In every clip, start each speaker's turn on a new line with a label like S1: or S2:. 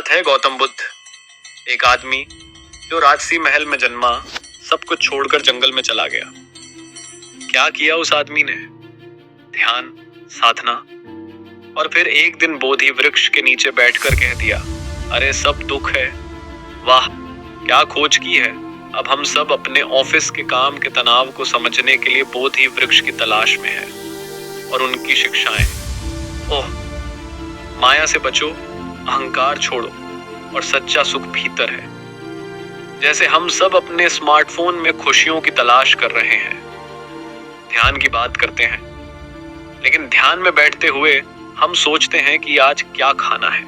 S1: बात है गौतम बुद्ध, एक आदमी जो राजसी महल में जन्मा, सब कुछ छोड़कर जंगल में चला गया। क्या किया उस आदमी ने? ध्यान, साधना, और फिर एक दिन बोधि वृक्ष के नीचे बैठकर कह दिया, अरे सब दुख है, वाह क्या खोज की है। अब हम सब अपने ऑफिस के काम के तनाव को समझने के लिए बोधि वृक्ष की तलाश में हैं और उनकी शिक्षाएं। ओह, माया से बचो, अहंकार छोड़ो और सच्चा सुख भीतर है। जैसे हम सब अपने स्मार्टफोन में खुशियों की तलाश कर रहे हैं, ध्यान की बात करते हैं, लेकिन ध्यान में बैठते हुए हम सोचते हैं कि आज क्या खाना है।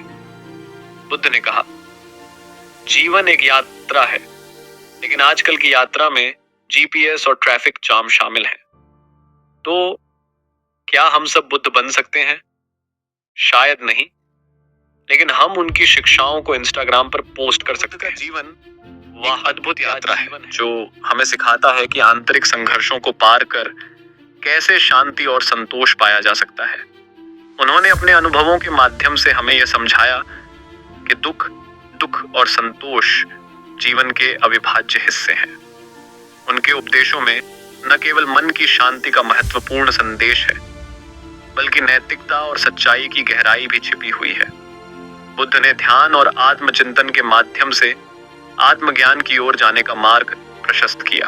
S1: बुद्ध ने कहा, जीवन एक यात्रा है, लेकिन आजकल की यात्रा में जीपीएस और ट्रैफिक जाम शामिल है। तो क्या हम सब बुद्ध बन सकते हैं? शायद नहीं, लेकिन हम उनकी शिक्षाओं को इंस्टाग्राम पर पोस्ट कर सकते हैं। जीवन वह अद्भुत यात्रा है जो हमें सिखाता है कि आंतरिक संघर्षों को पार कर कैसे शांति और संतोष पाया जा सकता है। उन्होंने अपने अनुभवों के माध्यम से हमें यह समझाया कि दुख और संतोष जीवन के अविभाज्य हिस्से हैं। उनके उपदेशों में न केवल मन की शांति का महत्वपूर्ण संदेश है, बल्कि नैतिकता और सच्चाई की गहराई भी छिपी हुई है। बुद्ध ने ध्यान और आत्मचिंतन के माध्यम से आत्मज्ञान की ओर जाने का मार्ग प्रशस्त किया।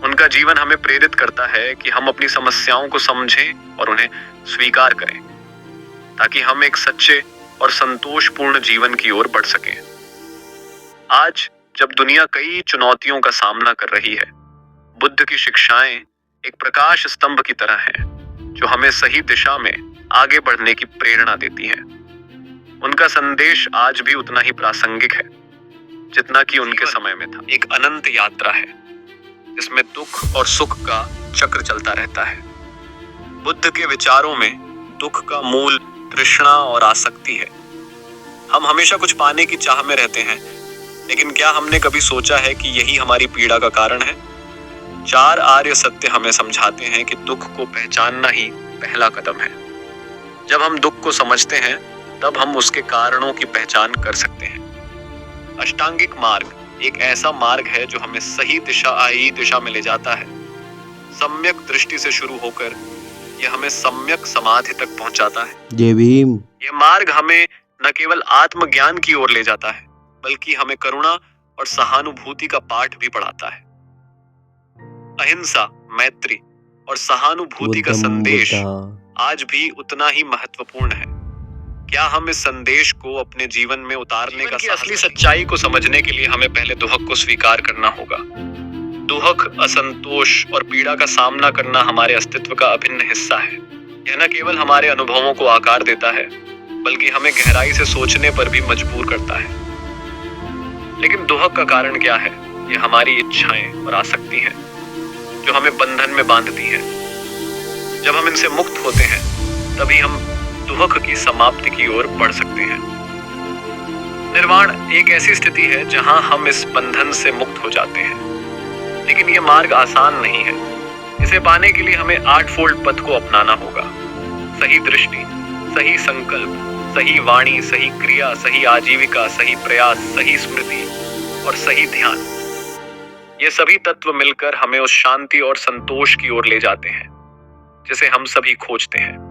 S1: उनका जीवन हमें प्रेरित करता है कि हम अपनी समस्याओं को समझें और उन्हें स्वीकार करें, ताकि हम एक सच्चे और संतोषपूर्ण जीवन की ओर बढ़ सकें। आज जब दुनिया कई चुनौतियों का सामना कर रही है, बुद्ध की शिक्षाएं एक प्रकाश स्तंभ की तरह हैं, जो हमें सही दिशा में आगे बढ़ने की प्रेरणा देती हैं। उनका संदेश आज भी उतना ही प्रासंगिक है जितना कि उनके समय में था। एक अनंत यात्रा है जिसमें दुख और सुख का चक्र चलता रहता है। बुद्ध के विचारों में दुख का मूल तृष्णा और आसक्ति है। हम हमेशा कुछ पाने की चाह में रहते हैं, लेकिन क्या हमने कभी सोचा है कि यही हमारी पीड़ा का कारण है? 4 आर्य सत्य हमें समझाते हैं कि दुख को पहचानना ही पहला कदम है। जब हम दुख को समझते हैं, तब हम उसके कारणों की पहचान कर सकते हैं। अष्टांगिक मार्ग एक ऐसा मार्ग है जो हमें सही दिशा में ले जाता है। सम्यक दृष्टि से शुरू होकर यह हमें सम्यक समाधि तक पहुंचाता है। जय भीम। यह मार्ग हमें न केवल आत्मज्ञान की ओर ले जाता है, बल्कि हमें करुणा और सहानुभूति का पाठ भी पढ़ाता है। अहिंसा, मैत्री और सहानुभूति का संदेश आज भी उतना ही महत्वपूर्ण है। क्या हम इस संदेश को अपने जीवन में उतारने का असली सच्चाई को समझने के लिए हमें पहले दुहक को स्वीकार करना होगा। दुहक, असंतोष और पीड़ा का सामना करना हमारे अस्तित्व का अभिन्न हिस्सा है। यह न केवल हमारे अनुभवों को आकार देता है, बल्कि हमें गहराई से सोचने पर भी मजबूर करता है। लेकिन दुहक का कारण क्या है? यह हमारी इच्छाएं और आसक्ति है जो हमें बंधन में बांधती है। जब हम इनसे मुक्त होते हैं, तभी हम दुहक की समाप्ति की ओर बढ़ सकते हैं। निर्वाण एक ऐसी स्थिति है जहां हम इस बंधन से मुक्त हो जाते हैं, लेकिन यह मार्ग आसान नहीं है। इसे पाने के लिए हमें 8-फोल्ड पथ को अपनाना होगा। सही दृष्टि, सही संकल्प, सही वाणी, सही क्रिया, सही आजीविका, सही प्रयास, सही स्मृति और सही ध्यान। ये सभी तत्व मिलकर हमें उस शांति और संतोष की ओर ले जाते हैं जिसे हम सभी खोजते हैं।